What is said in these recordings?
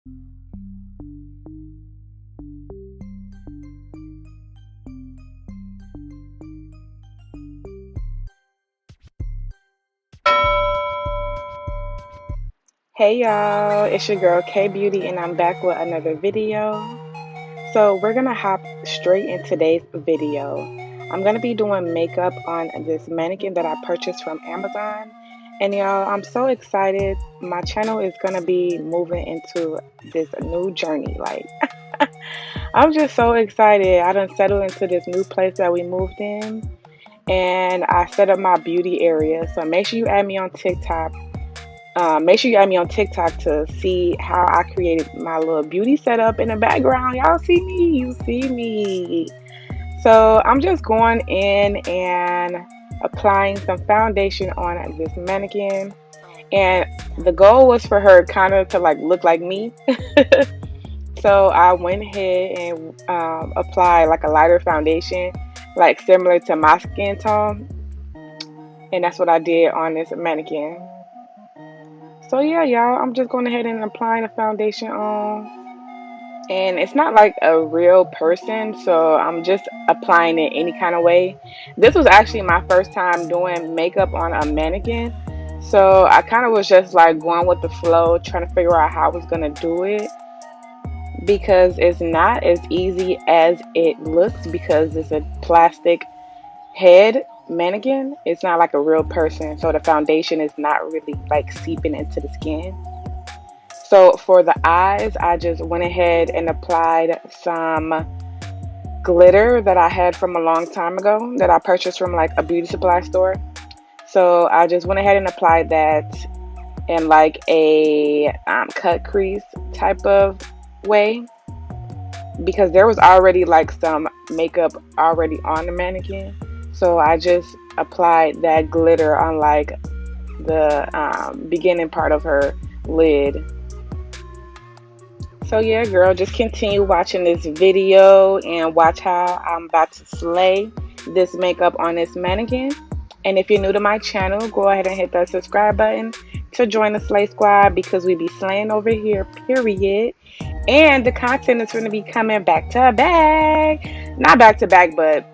Hey y'all, it's your girl Kaybeauty and I'm back with another video. So we're gonna hop straight in today's video. I'm gonna be doing makeup on this mannequin that I purchased from Amazon. And y'all, I'm so excited. My channel is gonna be moving into this new journey. Like, I'm just so excited. I done settled into this new place that we moved in and I set up my beauty area. So make sure you add me on TikTok. Make sure you add me on TikTok to see how I created my little beauty setup in the background. Y'all see me? You see me. So I'm just going in and applying some foundation on this mannequin. And the goal was for her kind of to like look like me. So I went ahead and applied like a lighter foundation, like similar to my skin tone. And that's what I did on this mannequin. So yeah, y'all, I'm just going ahead and applying the foundation on. And it's not like a real person, so I'm just applying it any kind of way. This was actually my first time doing makeup on a mannequin. So I kind of was just like going with the flow, trying to figure out how I was going to do it. Because it's not as easy as it looks because it's a plastic head mannequin. It's not like a real person, so the foundation is not really like seeping into the skin. So for the eyes, I just went ahead and applied some glitter that I had from a long time ago that I purchased from like a beauty supply store. So I just went ahead and applied that in like a cut crease type of way because there was already like some makeup already on the mannequin. So I just applied that glitter on like the beginning part of her lid. So yeah, girl, just continue watching this video and watch how I'm about to slay this makeup on this mannequin. And if you're new to my channel, go ahead and hit that subscribe button to join the Slay Squad because we be slaying over here, period. And the content is going to be coming back to back. Not back to back, but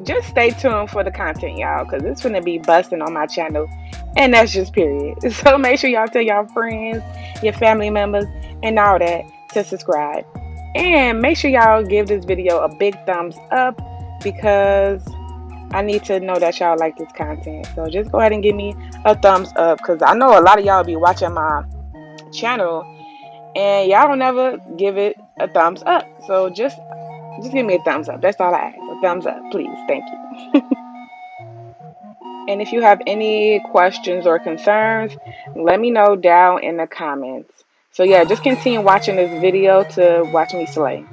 just stay tuned for the content, y'all, because it's going to be busting on my channel. And that's just period. So make sure y'all tell y'all friends, your family members, and all that to subscribe. And make sure y'all give this video a big thumbs up because I need to know that y'all like this content. So just go ahead and give me a thumbs up because I know a lot of y'all be watching my channel and y'all don't ever give it a thumbs up. So just give me a thumbs up. That's all I ask. A thumbs up, please. Thank you. And if you have any questions or concerns, let me know down in the comments. So yeah, just continue watching this video to watch me slay.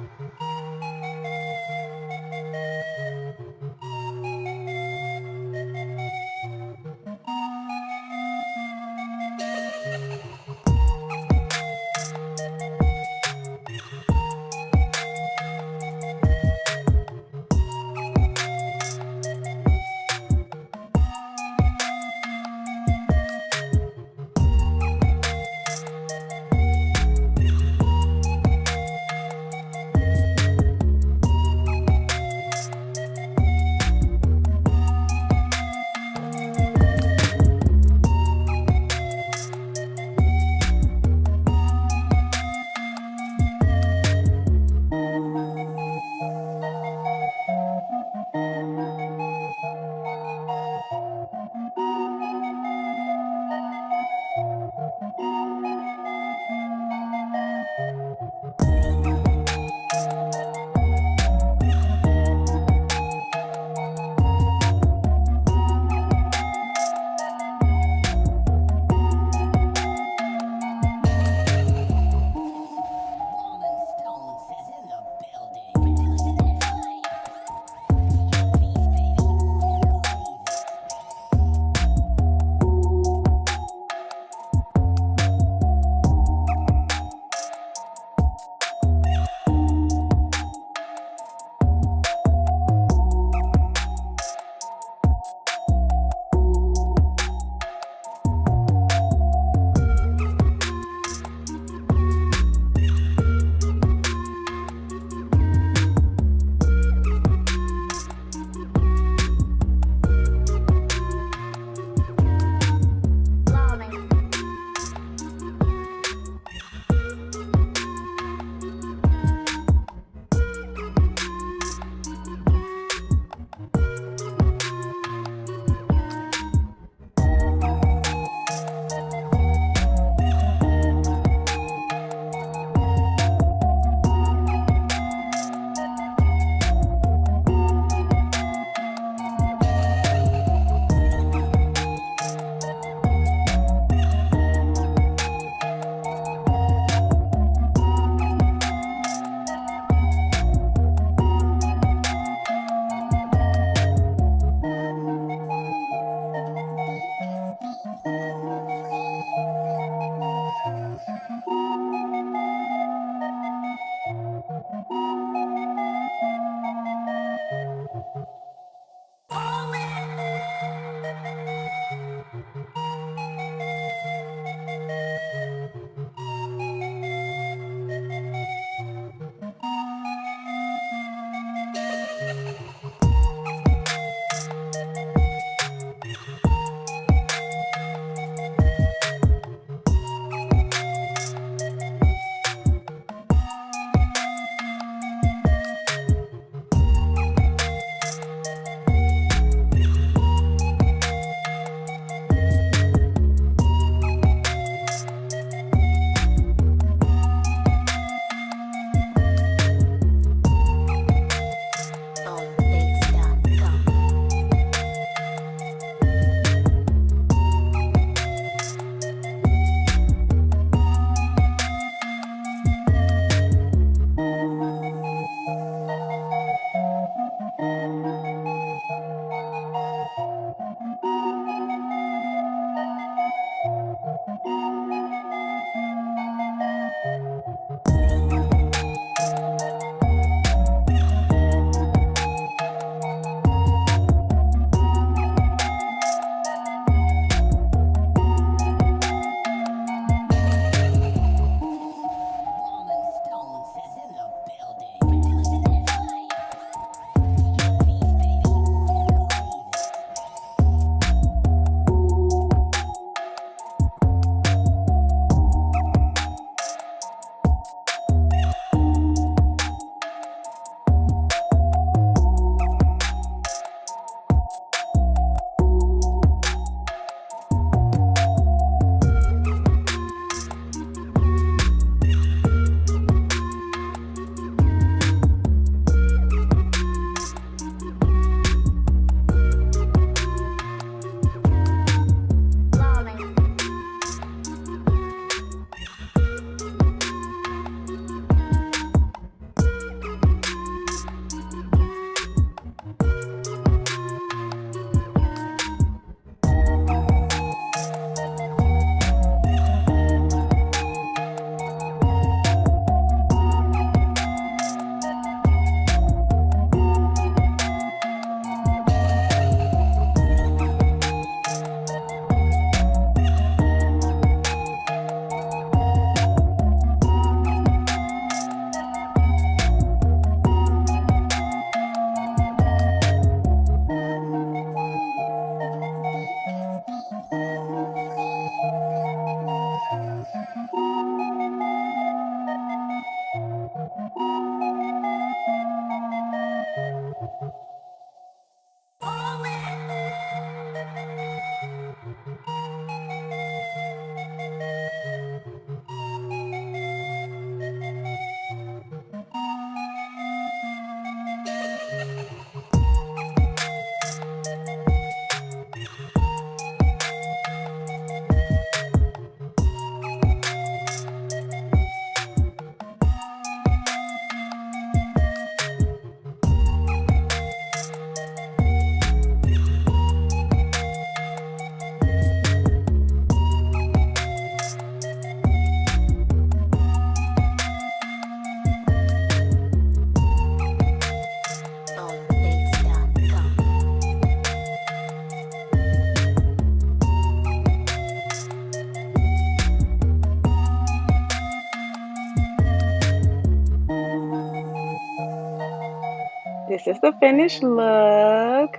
this is the finished look.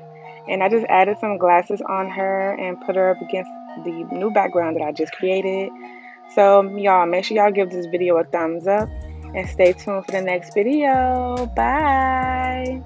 And I just added some glasses on her and put her up against the new background that I just created. So y'all, make sure y'all give this video a thumbs up and stay tuned for the next video. Bye.